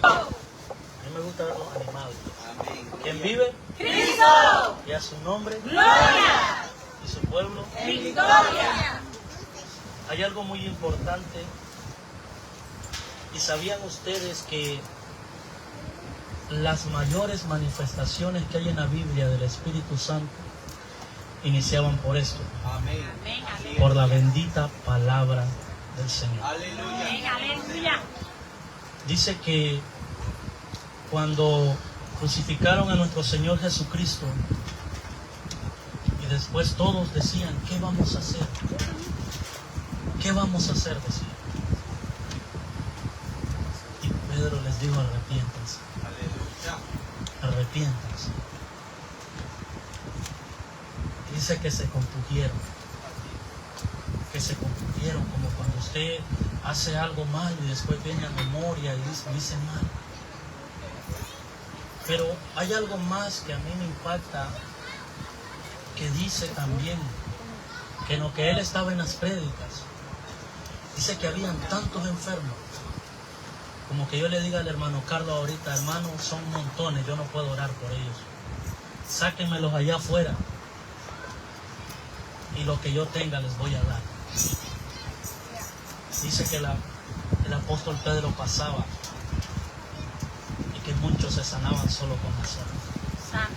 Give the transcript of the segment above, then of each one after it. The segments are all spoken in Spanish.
A mí me gusta verlos animados. ¿Quién vive? Cristo. Y a su nombre. Gloria. Y su pueblo. Victoria. Hay algo muy importante. ¿Y sabían ustedes que las mayores manifestaciones que hay en la Biblia del Espíritu Santo iniciaban por esto? Amén. Por la bendita palabra del Señor. Aleluya. Aleluya. Dice que cuando crucificaron a nuestro Señor Jesucristo y después todos decían, ¿qué vamos a hacer? ¿Qué vamos a hacer? Decían. Y Pedro les dijo, arrepiéntanse. Arrepiéntanse. Dice que se compugieron. Que se compugieron, como cuando usted hace algo mal y después viene a memoria y dice mal. Pero hay algo más que a mí me impacta, que dice también que en lo que él estaba en las prédicas, dice que habían tantos enfermos, como que yo le diga al hermano Carlos ahorita, hermano, son montones, yo no puedo orar por ellos, sáquenmelos allá afuera y lo que yo tenga les voy a dar. Dice que el apóstol Pedro pasaba y que muchos se sanaban solo con la sombra.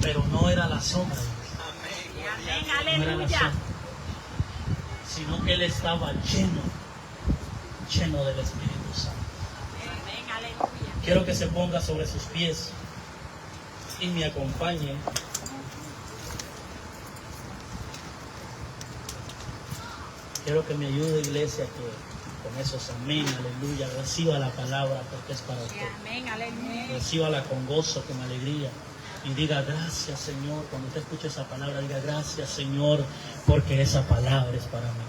Pero no era la sombra, Amén. no era la Aleluya. sombra, sino que él estaba lleno del Espíritu Santo. Amén. Aleluya. Quiero que se ponga sobre sus pies y me acompañe. Quiero que me ayude, iglesia, que con esos amén, aleluya, reciba la palabra porque es para usted. Amén. Aleluya. Recíbala con gozo, con alegría. Y diga gracias, Señor. Cuando usted escuche esa palabra, diga gracias, Señor, porque esa palabra es para mí.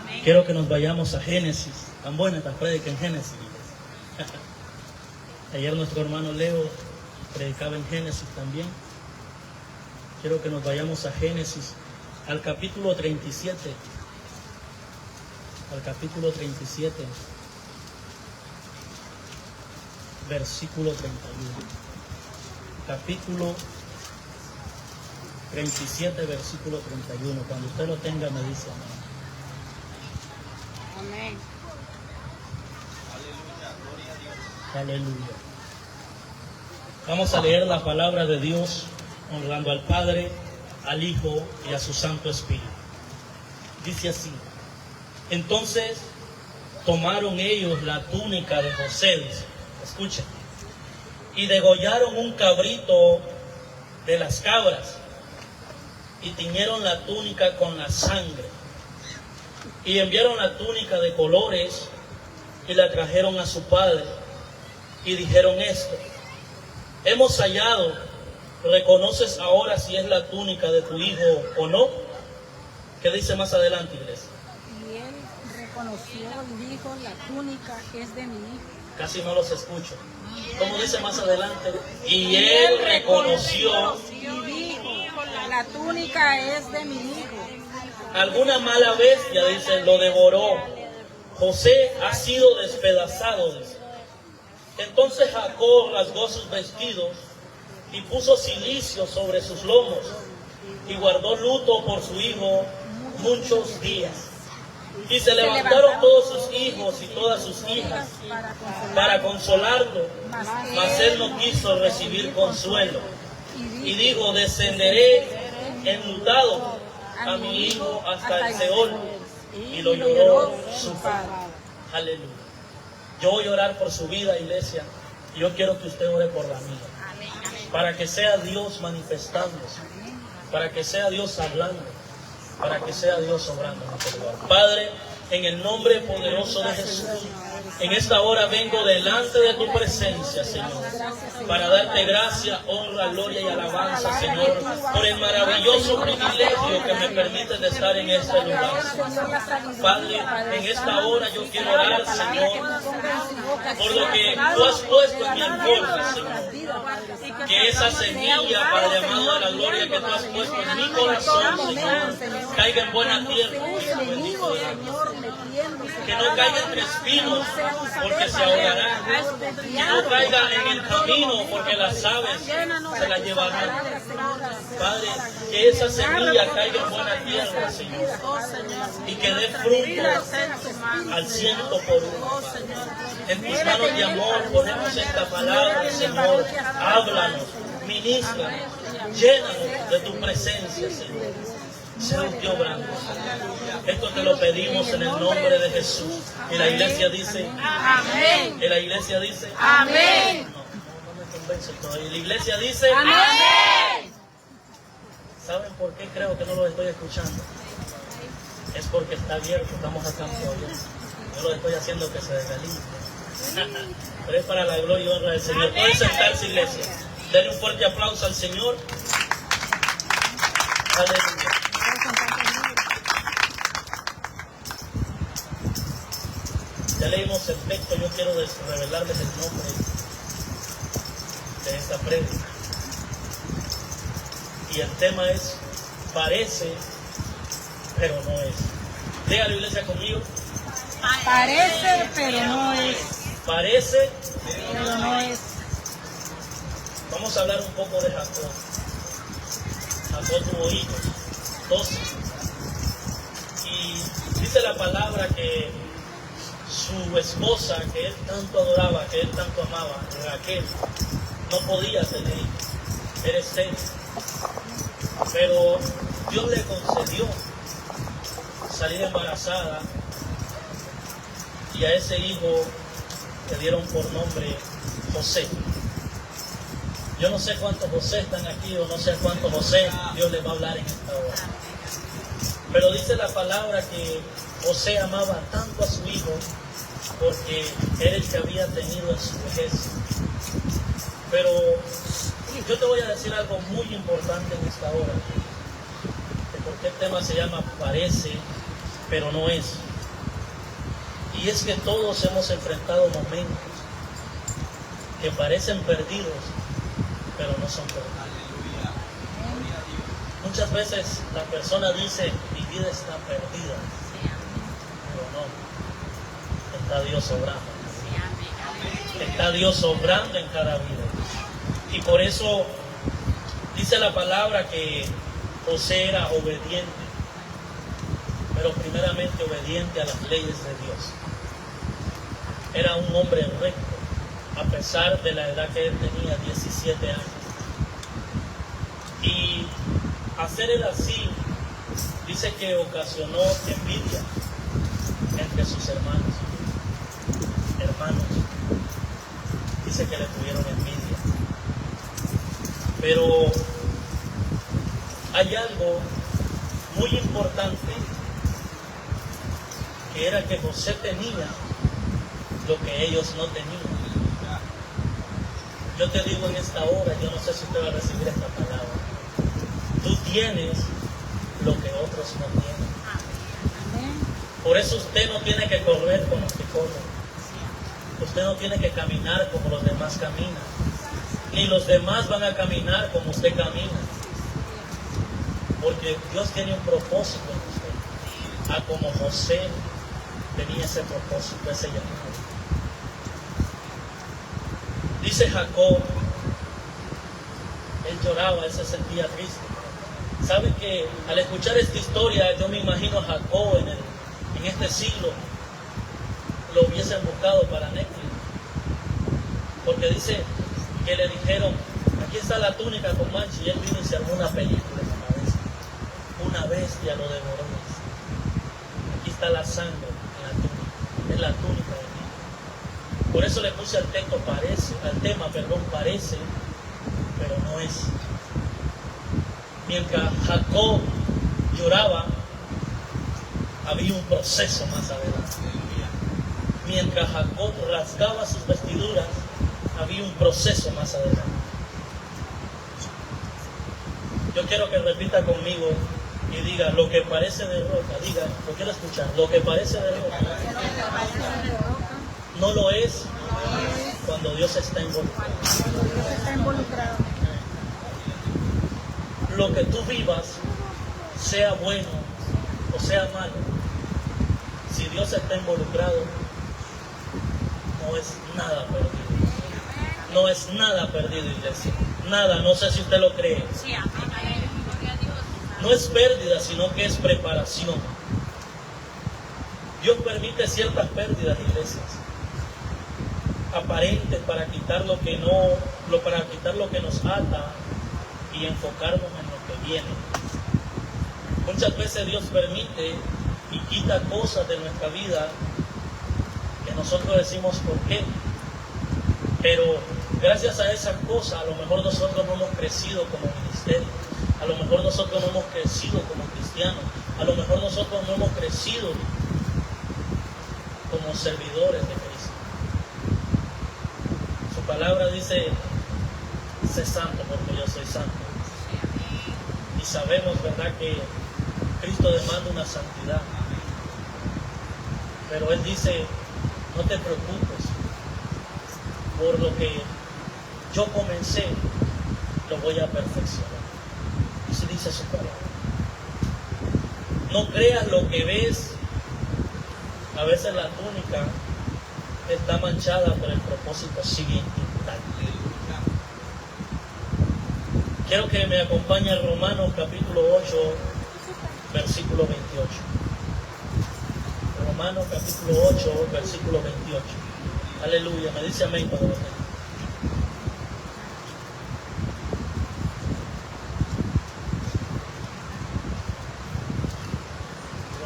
Amén. Quiero que nos vayamos a Génesis. Tan buena esta prédica en Génesis. Ayer nuestro hermano Leo predicaba en Génesis también. Quiero que nos vayamos a Génesis, al capítulo 37. Al capítulo 37, versículo 31. Capítulo 37, versículo 31. Cuando usted lo tenga, me dice amén. Amén. Aleluya. Vamos a leer la palabra de Dios, honrando al Padre, al Hijo y a su Santo Espíritu. Dice así. Entonces tomaron ellos la túnica de José, dice, escuchen, y degollaron un cabrito de las cabras y tiñeron la túnica con la sangre y enviaron la túnica de colores y la trajeron a su padre y dijeron esto: hemos hallado, ¿reconoces ahora si es la túnica de tu hijo o no? ¿Qué dice más adelante, iglesia? Y él reconoció y dijo, la túnica es de mi hijo. Casi no los escucho. ¿Cómo dice más adelante? Y él reconoció. Y dijo, la túnica es de mi hijo. Alguna mala bestia, dice, lo devoró. José ha sido despedazado, dice. Entonces Jacob rasgó sus vestidos y puso cilicio sobre sus lomos y guardó luto por su hijo muchos días. Y se levantaron todos sus hijos y todas sus hijas para consolarlo, mas él no quiso recibir consuelo. Y dijo, descenderé enlutado a mi hijo hasta el Seol. Y lo lloró su padre. Aleluya. Yo voy a orar por su vida, iglesia. Y yo quiero que usted ore por la mía. Para que sea Dios manifestándose. Para que sea Dios hablando. Para que sea Dios obrando en nuestro lugar. Padre, en el nombre poderoso de Jesús, en esta hora vengo delante de tu presencia, Señor, para darte gracia, honra, gloria y alabanza, Señor, por el maravilloso privilegio que me permite de estar en este lugar. Padre, en esta hora yo quiero orar, Señor, por lo que tú has puesto en mi alforja, Señor. Que esa semilla, Padre amado de la gloria, que tú has puesto en mi corazón, Señor, caiga en buena tierra, Hijo bendito de Dios. Que no caiga entre espinos, porque se ahogará. Que no caiga en el camino, porque las aves se la llevarán. Padre, que esa semilla caiga en buena tierra, Señor, y que dé fruto al 100 por 1. En tus manos de amor ponemos esta palabra, Señor. Háblanos, ministra, llénanos de tu presencia, Señor. Sea un Dios grande. Esto te lo pedimos en el nombre de Jesús. Y la iglesia dice, amén. Y la iglesia dice, amén. No me convence todavía. Y la iglesia dice, amén. ¿Saben por qué creo que no lo estoy escuchando? Es porque está abierto, estamos a campo abierto. Yo lo estoy haciendo que se descaliente. Pero es para la gloria y honra del Señor. Pueden sentarse, iglesia. Denle un fuerte aplauso al Señor. Aleluya. Ya leímos el texto, yo quiero revelarles el nombre de esta prédica. Y el tema es, parece, pero no es. Lea la iglesia conmigo. Parece, pero no es. Parece, Pero no es. vamos a hablar un poco de Jacob. Jacob tuvo hijos, 12. Y dice la palabra que su esposa, que él tanto adoraba, que él tanto amaba, Raquel, no podía tener hijos, era estéril. Pero Dios le concedió salir embarazada y a ese hijo le dieron por nombre José. Yo no sé cuántos José están aquí o no sé cuántos José Dios les va a hablar en esta hora. Pero dice la palabra que José amaba tanto a su hijo porque era el que había tenido en su vejez. Pero yo te voy a decir algo muy importante en esta hora. De por qué el tema se llama parece, pero no es. Y es que todos hemos enfrentado momentos que parecen perdidos, pero no son perdidos. Muchas veces la persona dice, mi vida está perdida, pero no, está Dios obrando. Está Dios obrando en cada vida. Y por eso dice la palabra que José era obediente, pero primeramente obediente a las leyes de Dios. Era un hombre recto, a pesar de la edad que él tenía, 17 años. Y hacer él así, dice que ocasionó envidia entre sus hermanos. Dice que le tuvieron envidia. Pero hay algo muy importante, que era que José tenía lo que ellos no tenían. Yo te digo en esta hora, yo no sé si usted va a recibir esta palabra. Tú tienes lo que otros no tienen. Por eso usted no tiene que correr como los que corren. Usted no tiene que caminar como los demás caminan. Ni los demás van a caminar como usted camina. Porque Dios tiene un propósito en usted. A como José tenía ese propósito, ese llamado. Dice Jacob, él lloraba, él se sentía triste. ¿Saben que al escuchar esta historia, yo me imagino a Jacob en este siglo, lo hubiesen buscado para Netflix? Porque dice que le dijeron, aquí está la túnica con mancha, y él vino y se armó una película en la cabeza. Una bestia lo devoró. Aquí está la sangre en la túnica, es la túnica de mí. Por eso le puse al texto parece, pero no es. Mientras Jacob lloraba, había un proceso más adelante. Mientras Jacob rasgaba sus vestiduras, había un proceso más adelante. Yo quiero que repita conmigo y diga, lo que parece derrota, diga, lo quiero escuchar, lo que parece derrota no lo es cuando Dios está involucrado. Lo que tú vivas, sea bueno o sea malo, Si Dios está involucrado, no es nada perdido. No es nada perdido, iglesia. Nada, no sé si usted lo cree. Sí, amén. Gloria a Dios. No es pérdida, sino que es preparación. Dios permite ciertas pérdidas, iglesias, aparentes, para quitar lo que para quitar lo que nos ata y enfocarnos en lo que viene. Muchas veces Dios permite y quita cosas de nuestra vida que nosotros decimos ¿por qué? Pero gracias a esas cosas a lo mejor nosotros no hemos crecido como ministerio, a lo mejor nosotros no hemos crecido como cristianos, a lo mejor nosotros no hemos crecido como servidores de Cristo. Su palabra dice, sé santo porque yo soy santo. Y sabemos, ¿verdad?, que Cristo demanda una santidad. Pero Él dice, no te preocupes, por lo que yo comencé, lo voy a perfeccionar. Así dice su palabra. No creas lo que ves. A veces la túnica está manchada, pero el propósito sigue intacto. Quiero que me acompañe a Romanos capítulo 8, versículo 28. Romanos capítulo 8, versículo 28. Aleluya, me dice amén cuando lo tenga.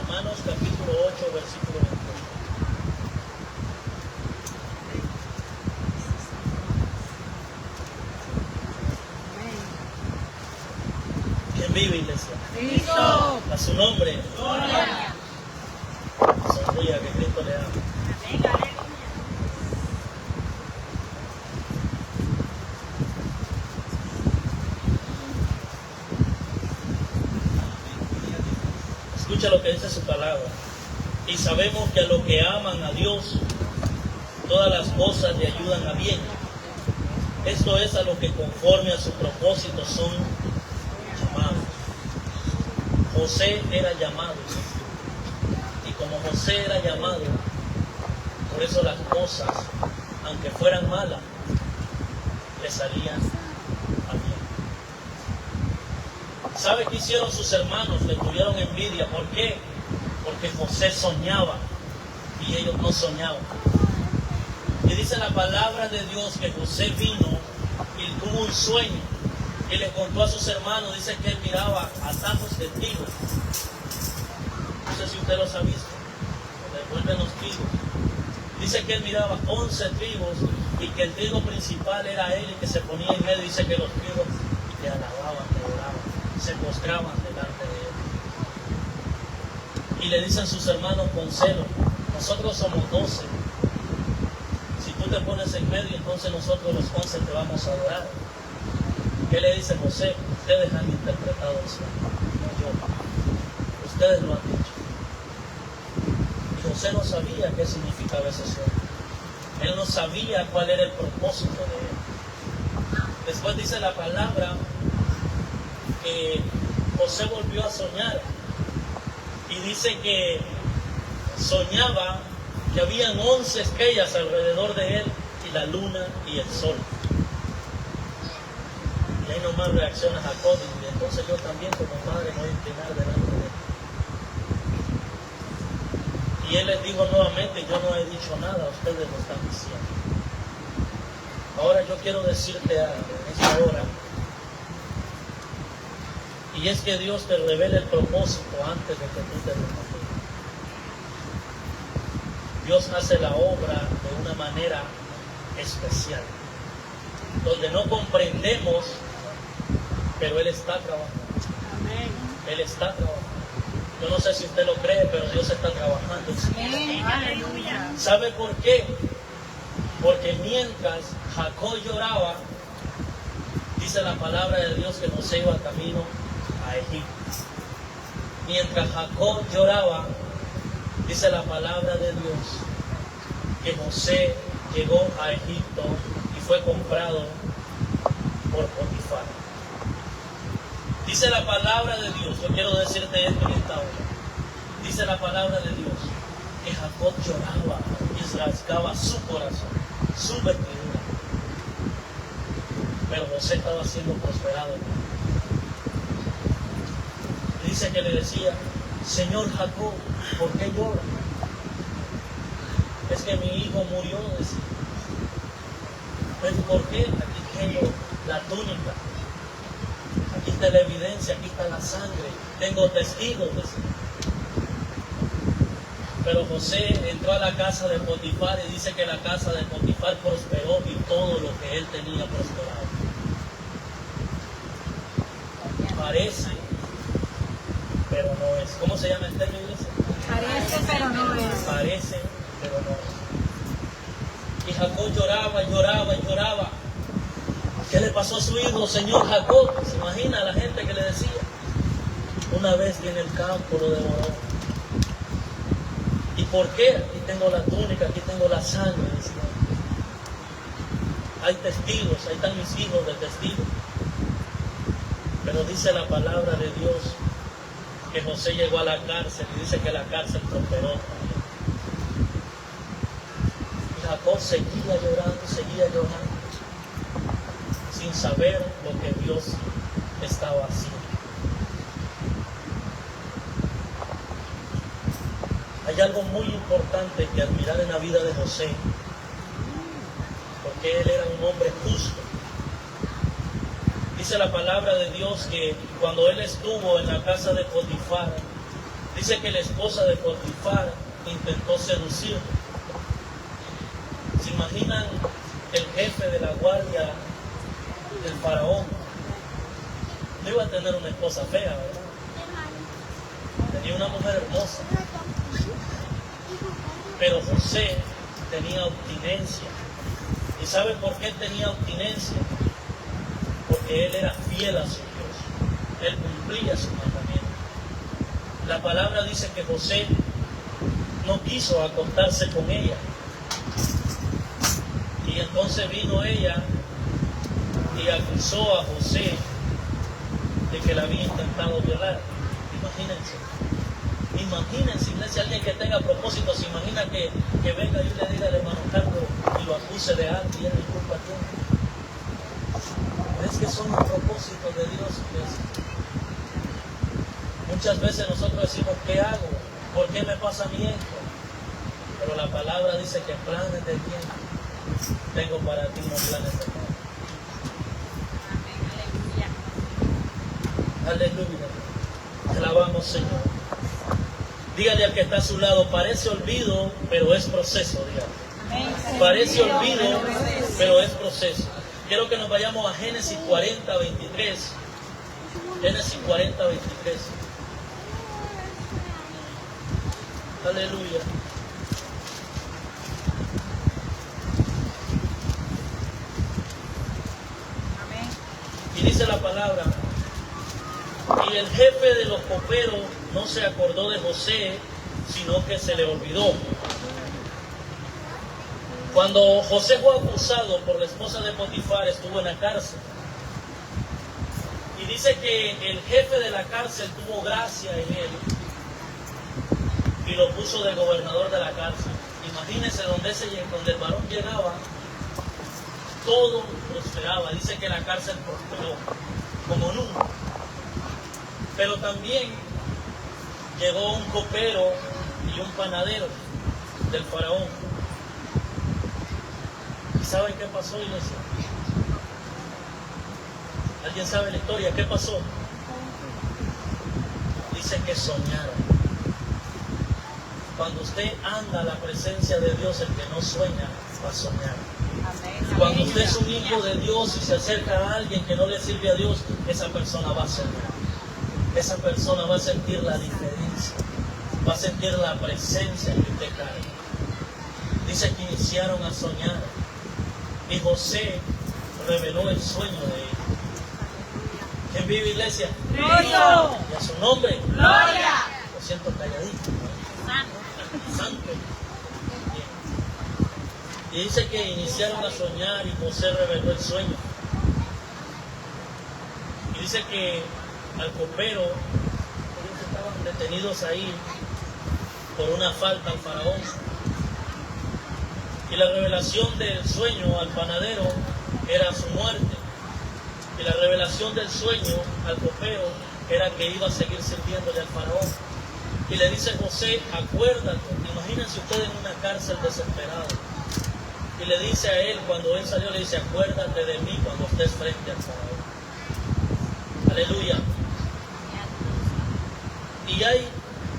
Romanos capítulo 8, versículo 28. ¿Quién vive, iglesia? Cristo. A su nombre. Gloria. Sonría que Cristo le ama. Amén. Aleluya. Escucha lo que dice su palabra. Y sabemos que a los que aman a Dios, todas las cosas le ayudan a bien. Esto es a los que conforme a su propósito son llamados. José era llamado. Y como José era llamado, por eso las cosas, aunque fueran malas, le salían a bien. ¿Sabe qué hicieron sus hermanos? Le tuvieron envidia. ¿Por qué? Porque José soñaba y ellos no soñaban. Y dice la palabra de Dios que José vino y tuvo un sueño y le contó a sus hermanos. Dice que él miraba atajos de trigo. No sé si usted los ha visto. Le devuelven los trigos. Dice que él miraba 11 trigos y que el trigo principal era él y que se ponía en medio. Dice que los trigos le alababan, le oraban, se postraban delante de él. Y le dicen sus hermanos con celo, nosotros somos 12. Si tú te pones en medio, entonces nosotros los 11 te vamos a adorar. ¿Qué le dice José? Ustedes han interpretado el sueño, no yo. Ustedes lo han dicho. Y José no sabía qué significaba ese sueño. Él no sabía cuál era el propósito de él. Después dice la palabra que José volvió a soñar. Y dice que soñaba que habían 11 estrellas alrededor de él y la luna y el sol. Y ahí nomás reacciona Jacob y entonces yo también como padre me voy a inclinar delante de él. Y él les dijo nuevamente, yo no he dicho nada, ustedes lo están diciendo. Ahora yo quiero decirte algo en esta hora. Y es que Dios te revela el propósito antes de que tú te lo imaginas. Dios hace la obra de una manera especial, donde no comprendemos, pero Él está trabajando. Amén. Él está trabajando. Yo no sé si usted lo cree, pero Dios está trabajando. Amén. Aleluya. ¿Sabe por qué? Porque mientras Jacob lloraba, dice la palabra de Dios que José iba camino a Egipto. Mientras Jacob lloraba, dice la palabra de Dios que José llegó a Egipto y fue comprado por Potifar. Dice la palabra de Dios, yo quiero decirte esto en esta hora. Dice la palabra de Dios que Jacob lloraba y rasgaba su corazón, su vestidura. Pero José estaba siendo prosperado. Y dice que le decía: Señor Jacob, ¿por qué llora? Es que mi hijo murió, decía. ¿Pero por qué? Aquí tengo la túnica, aquí está la evidencia, aquí está la sangre, tengo testigos, decía. Pero José entró a la casa de Potifar y dice que la casa de Potifar prosperó y todo lo que él tenía prosperado. Parece, pero no es. ¿Cómo se llama el término, iglesia? Parece, pero no es. Parece, pero no es. Y Jacob lloraba, lloraba, lloraba. ¿Qué le pasó a su hijo, señor Jacob? ¿Se imagina a la gente que le decía? Una vez viene el campo, lo devoró. ¿Y por qué? Aquí tengo la túnica, aquí tengo la sangre, decía. Hay testigos, ahí están mis hijos de testigos. Pero dice la palabra de Dios que José llegó a la cárcel y dice que la cárcel prosperó también. Y Jacob seguía llorando, sin saber lo que Dios estaba haciendo. Hay algo muy importante que admirar en la vida de José, porque él era un hombre justo. Dice la palabra de Dios que cuando él estuvo en la casa de Potifar, dice que la esposa de Potifar intentó seducirlo. ¿Se imaginan el jefe de la guardia del faraón? No iba a tener una esposa fea, ¿verdad? Tenía una mujer hermosa. Pero José tenía obstinencia. ¿Y sabe por qué tenía obstinencia? Porque él era fiel a su Dios. Él cumplía su mandamiento. La palabra dice que José no quiso acostarse con ella. Y entonces vino ella y acusó a José de que la había intentado violar. Imagínense, iglesia, alguien que tenga propósito, se imagina que venga y le diga al hermano Carlos y lo acuse de algo y él disculpa a Dios. ¿Crees que son los propósitos de Dios, iglesia? Muchas veces nosotros decimos, ¿qué hago? ¿Por qué me pasa a mí esto? Pero la palabra dice que planes de bien tengo para ti, no planes de mal. Aleluya. Te alabamos, Señor. Dígale al que está a su lado, parece olvido, pero es proceso, dígale. Parece olvido, pero es proceso. Quiero que nos vayamos a Génesis 40, 23. Génesis 40, 23. Aleluya. Y dice la palabra, y el jefe de los coperos no se acordó de José, sino que se le olvidó. Cuando José fue acusado por la esposa de Potifar, estuvo en la cárcel. Y dice que el jefe de la cárcel tuvo gracia en él y lo puso de gobernador de la cárcel. Imagínense donde el varón llegaba, todo prosperaba. Dice que la cárcel prosperó como nunca. Pero también llegó un copero y un panadero del faraón. ¿Y saben qué pasó, iglesia? ¿Alguien sabe la historia? ¿Qué pasó? Dice que soñaron. Cuando usted anda a la presencia de Dios, el que no sueña va a soñar. Cuando usted es un hijo de Dios y se acerca a alguien que no le sirve a Dios, esa persona va a soñar. Esa persona va a sentir la diferencia, va a sentir la presencia que usted carga. Dice que iniciaron a soñar y José reveló el sueño de ellos. ¿Quién vive, iglesia? Cristo. Y a su nombre. Gloria. Lo siento calladito. Santo. Bien. Y dice que iniciaron a soñar y José reveló el sueño. Y dice que al copero, ellos estaban detenidos ahí, por una falta al faraón. Y la revelación del sueño al panadero era su muerte. Y la revelación del sueño al copero era que iba a seguir sirviéndole al faraón. Y le dice José, acuérdate, imagínense ustedes en una cárcel desesperado. Y le dice a él, cuando él salió, le dice, acuérdate de mí cuando estés frente al faraón. Aleluya. Y hay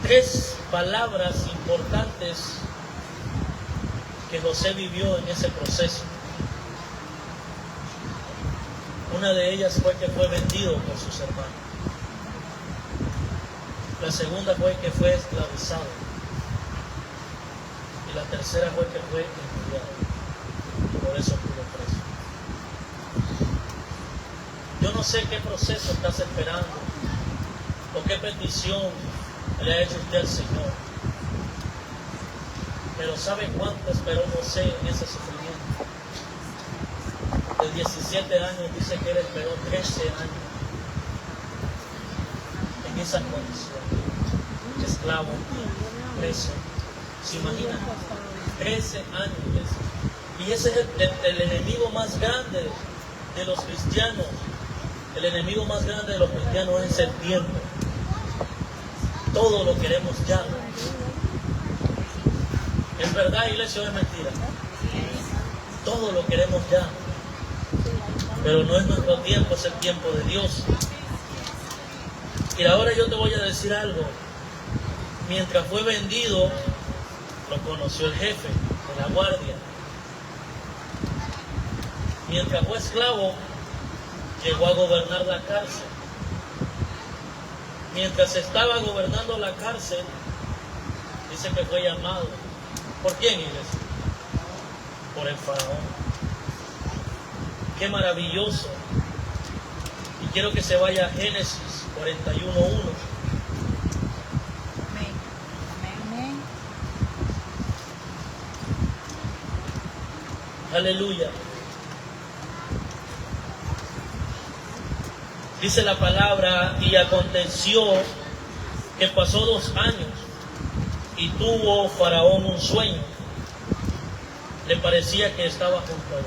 3 palabras importantes que José vivió en ese proceso. Una de ellas fue que fue vendido por sus hermanos. La segunda fue que fue esclavizado. Y la tercera fue que fue enviado. Y por eso pudo preso. Yo no sé qué proceso estás esperando o qué petición le ha hecho usted al Señor. Pero ¿sabe cuánto esperó José en ese sufrimiento? De 17 años dice que él esperó 13 años en esa condición. Esclavo, preso. ¿Se imaginan? 13 años. Y ese es el enemigo más grande de los cristianos. El enemigo más grande de los cristianos es el tiempo. Todo lo queremos ya. ¿Es verdad, iglesia, o es mentira? Todo lo queremos ya. Pero no es nuestro tiempo, es el tiempo de Dios. Y ahora yo te voy a decir algo. Mientras fue vendido, lo conoció el jefe de la guardia. Mientras fue esclavo, llegó a gobernar la cárcel. Mientras estaba gobernando la cárcel, dice que fue llamado. ¿Por quién, iglesia? Por el faraón. Qué maravilloso. Y quiero que se vaya a Génesis 41:1. Amén. Aleluya. Dice la palabra, y aconteció que pasó 2 años y tuvo Faraón un sueño. Le parecía que estaba junto a él.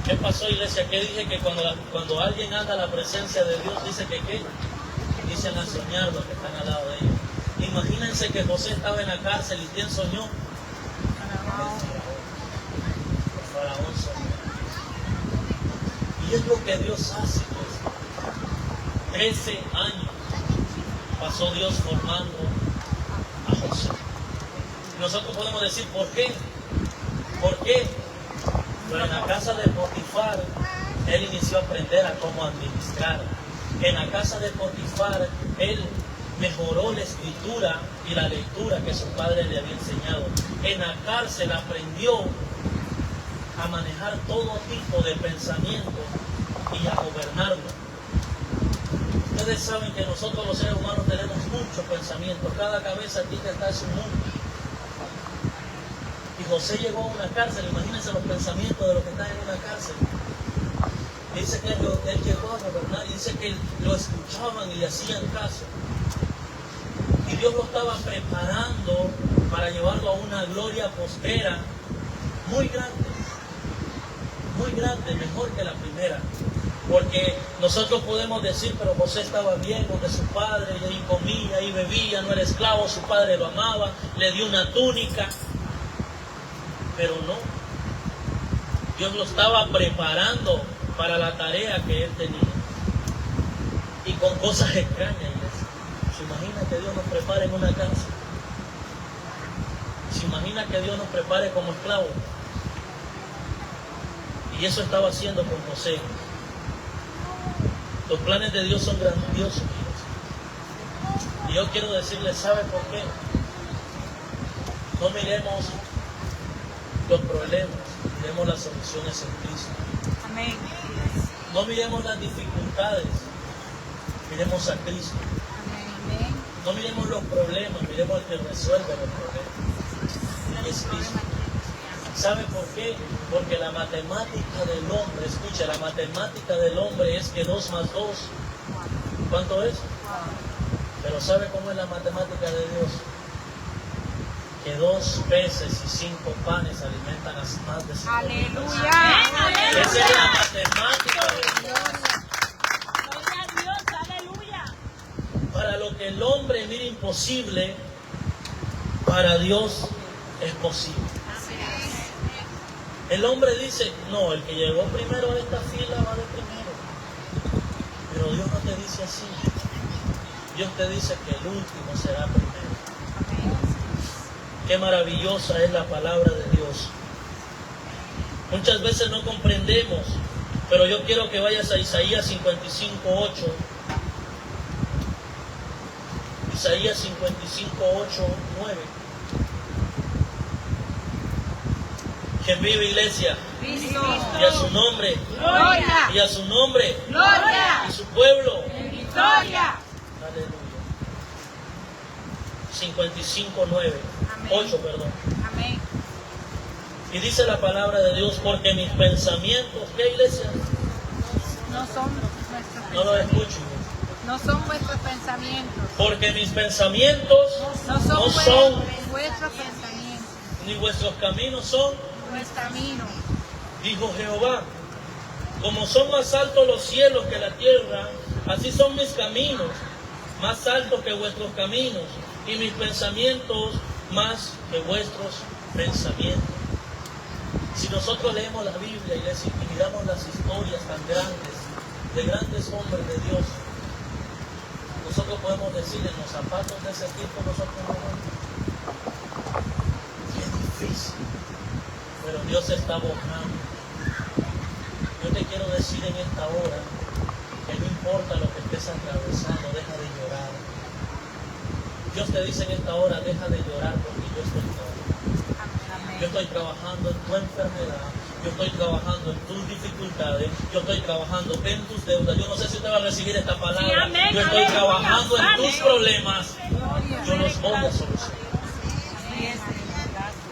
¿Qué pasó, iglesia? ¿Qué dije? Que cuando alguien anda a la presencia de Dios, dice que ¿qué? Dicen a soñar los que están al lado de ellos. Imagínense que José estaba en la cárcel y ¿quién soñó? El faraón soñó. Y es lo que Dios hace. 13 años pasó Dios formando a José. Y nosotros podemos decir, ¿por qué? ¿Por qué? Pero en la casa de Potifar, él inició a aprender a cómo administrar. En la casa de Potifar, él mejoró la escritura y la lectura que su padre le había enseñado. En la cárcel aprendió a manejar todo tipo de pensamiento y a gobernarlo. Ustedes saben que nosotros los seres humanos tenemos muchos pensamientos. Cada cabeza aquí que está es un mundo. Y José llegó a una cárcel. Imagínense los pensamientos de los que están en una cárcel. Dice que él llegó a gobernar y dice que lo escuchaban y le hacían caso. Y Dios lo estaba preparando para llevarlo a una gloria postrera muy grande, mejor que la primera. Porque nosotros podemos decir, pero José estaba bien donde su padre, y ahí comía, y bebía, no era esclavo, su padre lo amaba, le dio una túnica. Pero no, Dios lo estaba preparando para la tarea que él tenía. Y con cosas extrañas, iglesia. ¿Se imagina que Dios nos prepare en una cárcel? ¿Se imagina que Dios nos prepare como esclavos? Y eso estaba haciendo con José. Los planes de Dios son grandiosos, iglesia. Y yo quiero decirles, ¿sabe por qué? No miremos los problemas, miremos las soluciones en Cristo. Amén. No miremos las dificultades, miremos a Cristo. Amén. No miremos los problemas, miremos al que resuelve los problemas. Y es Cristo. ¿Sabe por qué? Porque la matemática del hombre, escucha, la matemática del hombre es que 2 más 2, ¿cuánto es? Pero ¿sabe cómo es la matemática de Dios? Que 2 peces y 5 panes alimentan a más de 5 Aleluya. Esa es la matemática de Dios. Gloria a Dios, aleluya. Para lo que el hombre mira imposible, para Dios es posible. El hombre dice, no, el que llegó primero a esta fila va de primero. Pero Dios no te dice así. Dios te dice que el último será primero. Qué maravillosa es la palabra de Dios. Muchas veces no comprendemos, pero yo quiero que vayas a Isaías 55:8. Isaías 55:8, 9. ¿Quién vive, iglesia? Cristo. Y a su nombre. Gloria. Y a su nombre. Gloria. Y su pueblo. Victoria. Aleluya. 55:9. Amén. 8, perdón. Amén. Y dice la palabra de Dios, porque mis pensamientos, ¿qué, iglesia? No son nuestros No lo pensamientos. escucho. No son vuestros pensamientos. Porque mis pensamientos No son, no son, vuestros pensamientos. ni vuestros caminos son, Nuestro camino. dijo Jehová. Como son más altos los cielos que la tierra, así son mis caminos, más altos que vuestros caminos, y mis pensamientos más que vuestros pensamientos. Si nosotros leemos la Biblia, iglesia, y miramos las historias tan grandes, de grandes hombres de Dios, nosotros podemos decir, en los zapatos de ese tipo nosotros no vamos. Qué difícil. Pero Dios está borrando. Yo te quiero decir en esta hora que no importa lo que estés atravesando, deja de llorar. Dios te dice en esta hora, deja de llorar porque yo estoy trabajando. Yo estoy trabajando en tu enfermedad. Yo estoy trabajando en tus dificultades. Yo estoy trabajando en tus deudas. Yo no sé si usted va a recibir esta palabra. Sí, amén, Yo estoy aleluya, trabajando en tus amén. problemas. Gloria. Yo los voy a solucionar.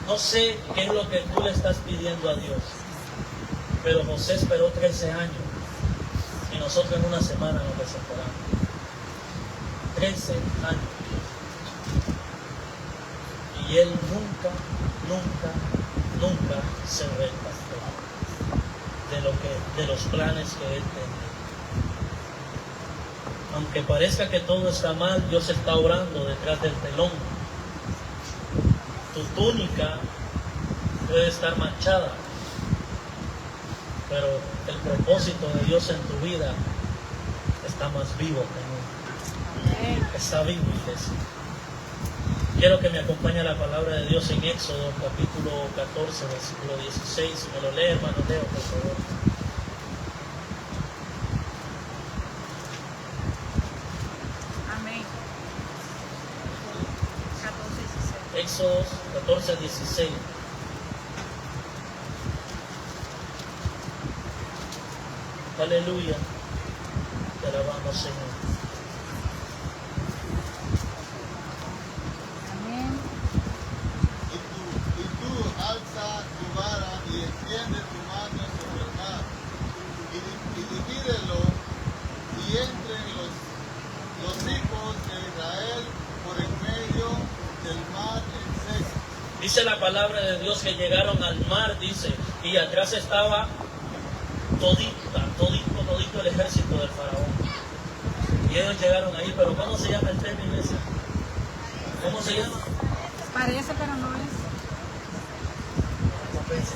No sé qué es lo que tú le estás pidiendo a Dios. Pero José esperó 13 años. Y nosotros en una semana nos desesperamos. 13 años. Y él nunca se retractó de los planes que él tenía. Aunque parezca que todo está mal, Dios está obrando detrás del telón. Tu túnica puede estar manchada, pero el propósito de Dios en tu vida está más vivo que nunca. Está vivo, iglesia. Quiero que me acompañe la palabra de Dios en Éxodo, capítulo 14, versículo 16. Si me lo lee, hermano Leo, por favor. Amén. 14:16. Éxodo 14, 16. Aleluya. Te alabamos, Señor. Amén. Y tú alza tu vara y extiende tu mano sobre el mar, y divídelo, y entren los hijos de Israel por en medio del mar en seco. Dice la palabra de Dios que llegaron al mar, dice, y atrás estaba todito el ejército del faraón. Y ellos llegaron ahí, pero ¿cómo se llama el tema, iglesia? ¿Cómo se llama? Parece, pero no es.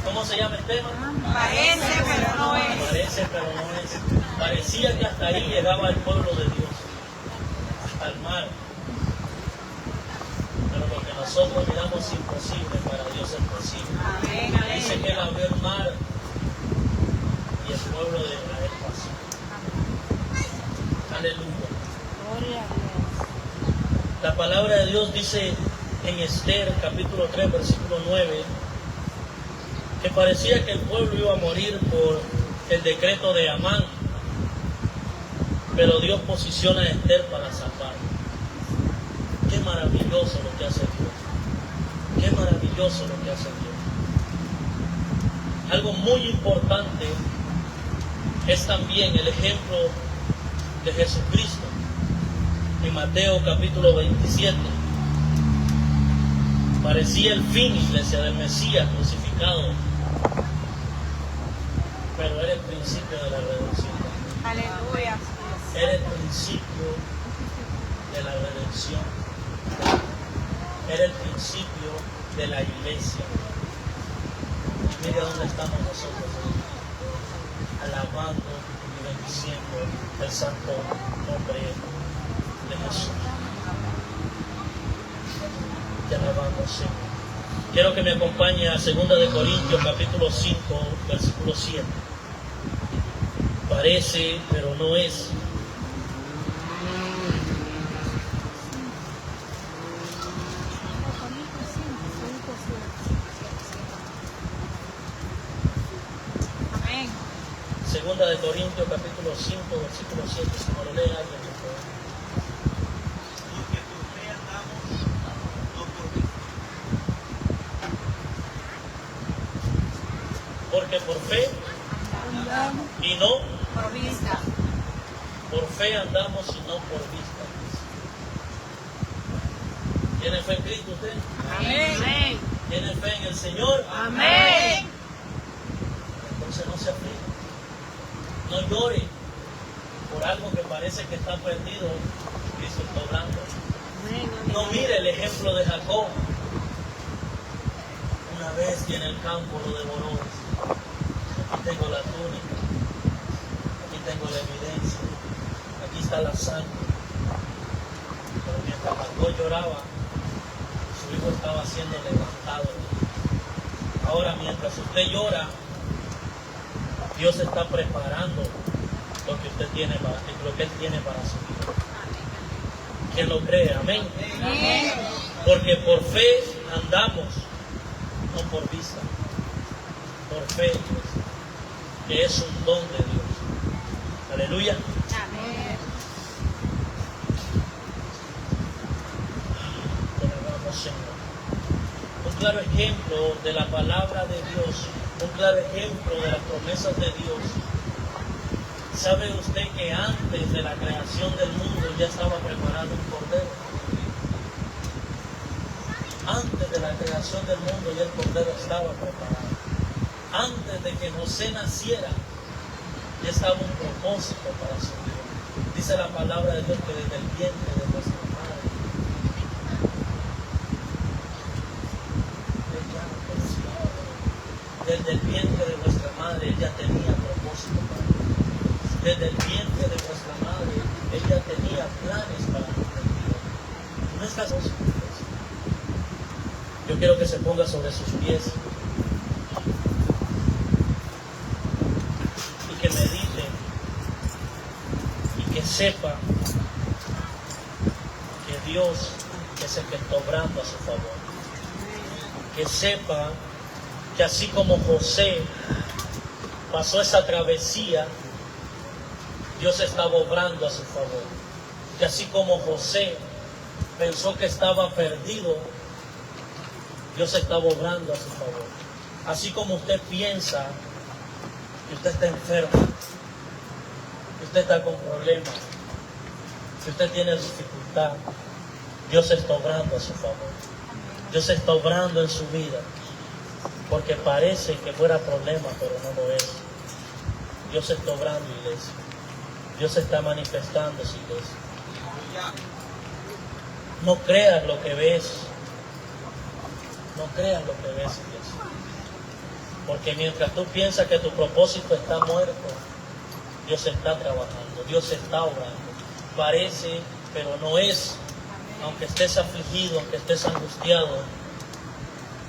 ¿Cómo se llama el tema? Parece, pero no es. Parece, pero no es. Parecía que hasta ahí llegaba el pueblo de Dios, hasta el mar. Pero lo que nosotros miramos imposible, para Dios es posible. Amén. Dice que él abrió el mar y el pueblo de Israel pasó. Aleluya. Gloria a Dios. La palabra de Dios dice en Esther, capítulo 3, versículo 9, que parecía que el pueblo iba a morir por el decreto de Amán, pero Dios posiciona a Esther para salvar. Qué maravilloso lo que hace Dios. Qué maravilloso lo que hace Dios. Algo muy importante es también el ejemplo de Jesucristo. en Mateo capítulo 27. Parecía el fin, iglesia, del Mesías crucificado, pero era el principio de la redención. Aleluya. Era el principio de la redención. Era el principio de la iglesia. Y mira dónde estamos nosotros hoy, alabando y bendiciendo el santo nombre de Jesús. Te alabamos, Señor. Quiero que me acompañe a 2 de Corintios capítulo 5, versículo 7. Parece, pero no es. Amén. 2 de Corintios capítulo 5, versículo 7. Si no lo lee alguien, por favor. Porque por fe y no Por vista. por fe andamos y no por vista. ¿Tiene fe en Cristo usted? Amén. ¿Tiene fe en el Señor? Amén. Entonces no se aflige. No llore por algo que parece que está perdido. Cristo está obrando. No mire el ejemplo de Jacob. Una bestia en el campo lo devoró. Aquí tengo la túnica. Aquí tengo la evidencia. Aquí está la sangre. Pero mientras Jacob lloraba, su hijo estaba siendo levantado. Ahora, mientras usted llora, Dios está preparando lo que usted tiene lo que Él tiene para su vida. ¿Quién lo cree? Amén. Amén. Porque por fe andamos, no por vista. Por fe, que es un don de Dios. Aleluya. Amén. Te alabamos, Señor. Un claro ejemplo de la palabra de Dios, un claro ejemplo de las promesas de Dios. ¿Sabe usted que antes de la creación del mundo ya estaba preparado un cordero? Antes de la creación del mundo ya el cordero estaba preparado. Antes de que José naciera, ya estaba un propósito para su vida. Dice la palabra de Dios que desde el vientre de nuestra madre, desde el vientre de nuestra madre, ella tenía propósito para nosotros. Desde el vientre de nuestra madre, ella tenía planes para nuestra vida. No estás con sus pies. Yo quiero que se ponga sobre sus pies y que medite y que sepa que Dios es el que está obrando a su favor. Que sepa que así como José pasó esa travesía, Dios estaba obrando a su favor. Que así como José pensó que estaba perdido, Dios estaba obrando a su favor. Así como usted piensa que usted está enfermo, que usted está con problemas, que usted tiene dificultad, Dios está obrando a su favor. Dios está obrando en su vida. Porque parece que fuera problema, pero no lo es. Dios está obrando, iglesia. Dios está manifestándose, iglesia. No creas lo que ves. No creas lo que ves, iglesia. Porque mientras tú piensas que tu propósito está muerto, Dios está trabajando, Dios está obrando. Parece, pero no es. Aunque estés afligido, aunque estés angustiado,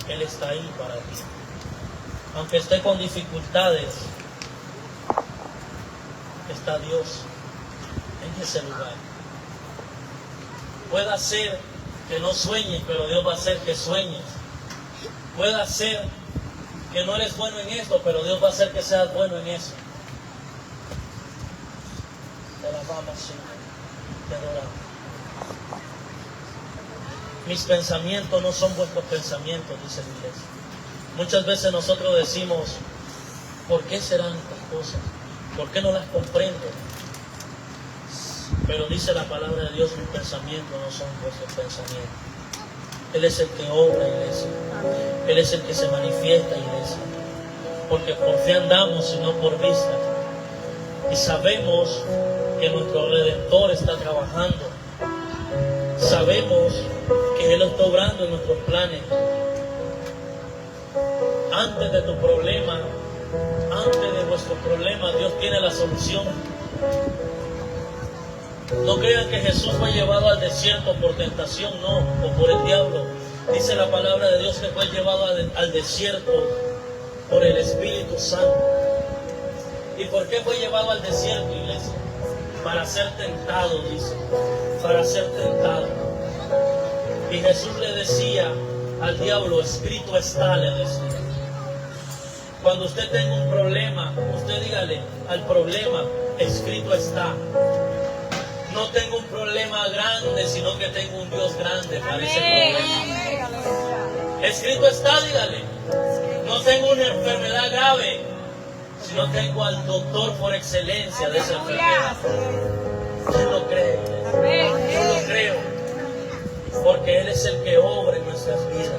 Él está ahí para ti. Aunque esté con dificultades, está Dios en ese lugar. Puede ser que no sueñes, pero Dios va a hacer que sueñes. Puede ser que no eres bueno en esto, pero Dios va a hacer que seas bueno en eso. Te alabamos, Señor. Te adoramos. Mis pensamientos no son vuestros pensamientos, dice la iglesia. Muchas veces nosotros decimos, ¿por qué serán estas cosas? ¿Por qué no las comprendo? Pero dice la palabra de Dios, mis pensamientos no son vuestros pensamientos. Él es el que obra, iglesia. Él es el que se manifiesta, iglesia. Porque por fe andamos y no por vista. Y sabemos que nuestro Redentor está trabajando. Sabemos que Él está obrando en nuestros planes. Antes de tu problema, antes de vuestro problema, Dios tiene la solución. No crean que Jesús fue llevado al desierto por tentación, no, o por el diablo. Dice la palabra de Dios que fue llevado al desierto por el Espíritu Santo. ¿Y por qué fue llevado al desierto, iglesia? Para ser tentado, dice. Para ser tentado. Y Jesús le decía al diablo, escrito está, le decía. Cuando usted tenga un problema, usted dígale al problema, escrito está. No tengo un problema grande, sino que tengo un Dios grande para ese problema. Escrito está, dígale. No tengo una enfermedad grave, sino tengo al doctor por excelencia de esa enfermedad. Yo lo creo. Yo lo creo. Porque Él es el que obra en nuestras vidas.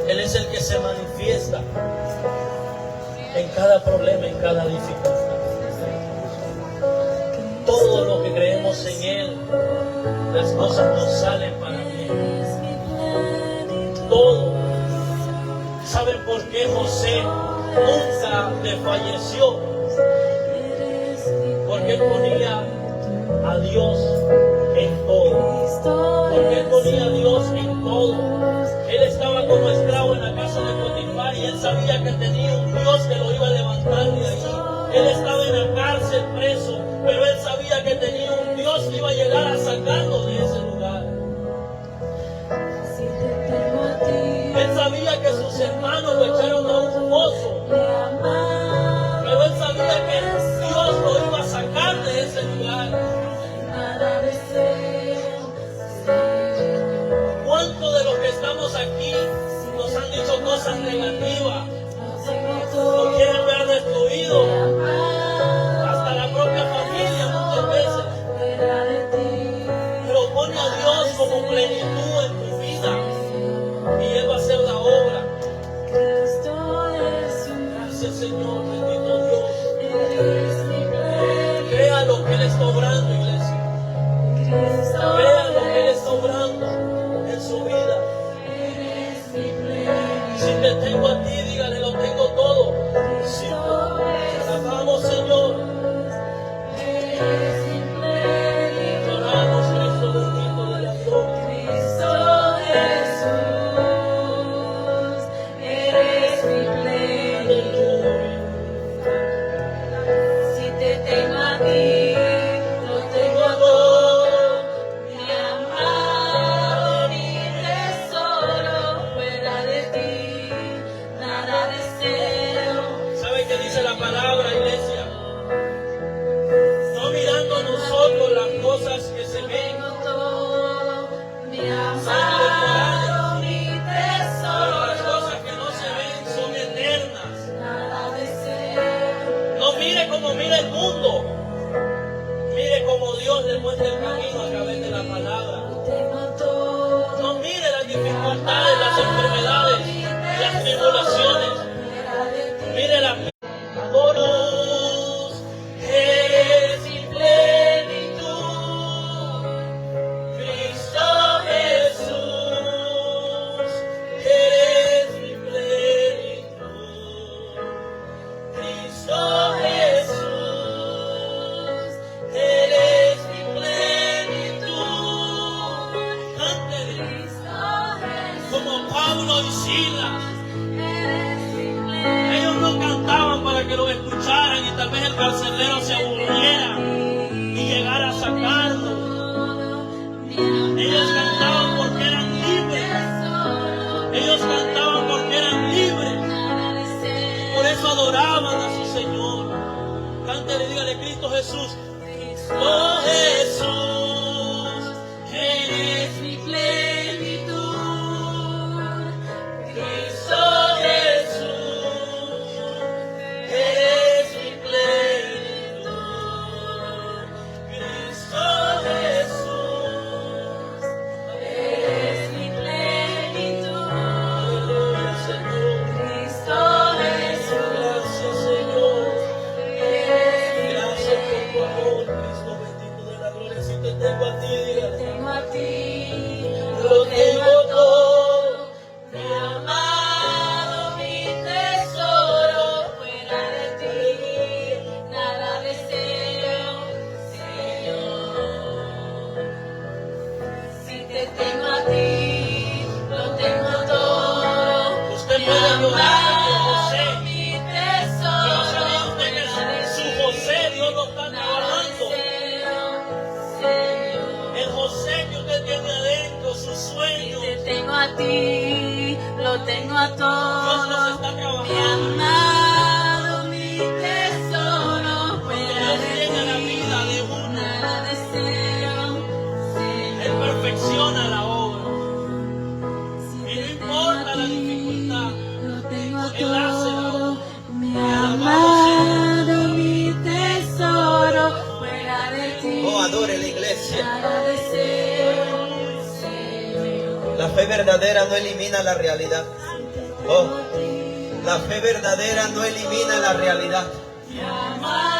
Él es el que se manifiesta en cada problema, en cada dificultad. Todo lo que creemos en Él, las cosas nos salen para bien. Todo. ¿Saben por qué José nunca le falleció? Porque él ponía a Dios en todo. Porque él ponía a Dios en todo. Él estaba como esclavo en la casa de Potifar y él sabía que tenía un Dios que lo iba a levantar de ahí. Él estaba en la cárcel preso, pero él sabía que tenía un Dios que iba a llegar a sacarlo de ese lugar. Él sabía que sus hermanos lo echaron a un pozo, pero él sabía que Dios lo iba a sacar de ese lugar. ¿Cuántos de los que estamos aquí nos han dicho cosas negativas? Nos quieren ver destruidos. Hasta la propia familia muchas veces. Pero pone a Dios como plenitud en tu vida y Él va a hacer la obra. Gracias, Señor, bendito Dios. Crea lo que Él está obrando, iglesia. Crea lo que Él está obrando en su vida. Si te tengo a ti, dígale, lo tengo todo. Si te alabamos, Señor. Oramos, Cristo bendito de la gloria. ¿Sabe qué dice la palabra, iglesia? No mirando nosotros las cosas que se ven, son temporales, pero las cosas que no se ven son eternas. No mire como mira el mundo, mire como Dios le muestra el camino a través de la palabra. No mire las dificultades, las enfermedades, las tribulaciones. Mire la luz, eres mi plenitud, Cristo Jesús, eres mi plenitud, Cristo Jesús, eres mi plenitud. Cántele como Pablo y Silas. Ellos no cantaban para que los escucharan y tal vez el carcelero se aburriera y llegara a sacarlo. Ellos cantaban porque eran libres. Ellos cantaban porque eran libres. Por eso adoraban a su Señor. Cántale, dígale, Cristo Jesús. Cristo Jesús, eres mi plenitud. Cristo Jesús, eres mi plenitud. fe verdadera no elimina la realidad. Oh, la fe verdadera no elimina la realidad.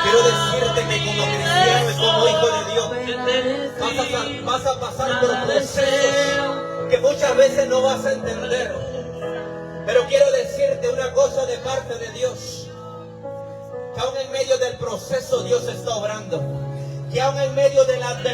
Quiero decirte que como cristiano y como hijo de Dios vas a pasar por procesos que muchas veces no vas a entender. Pero quiero decirte una cosa de parte de Dios, que aún en medio del proceso Dios está obrando, que aún en medio de la adversidad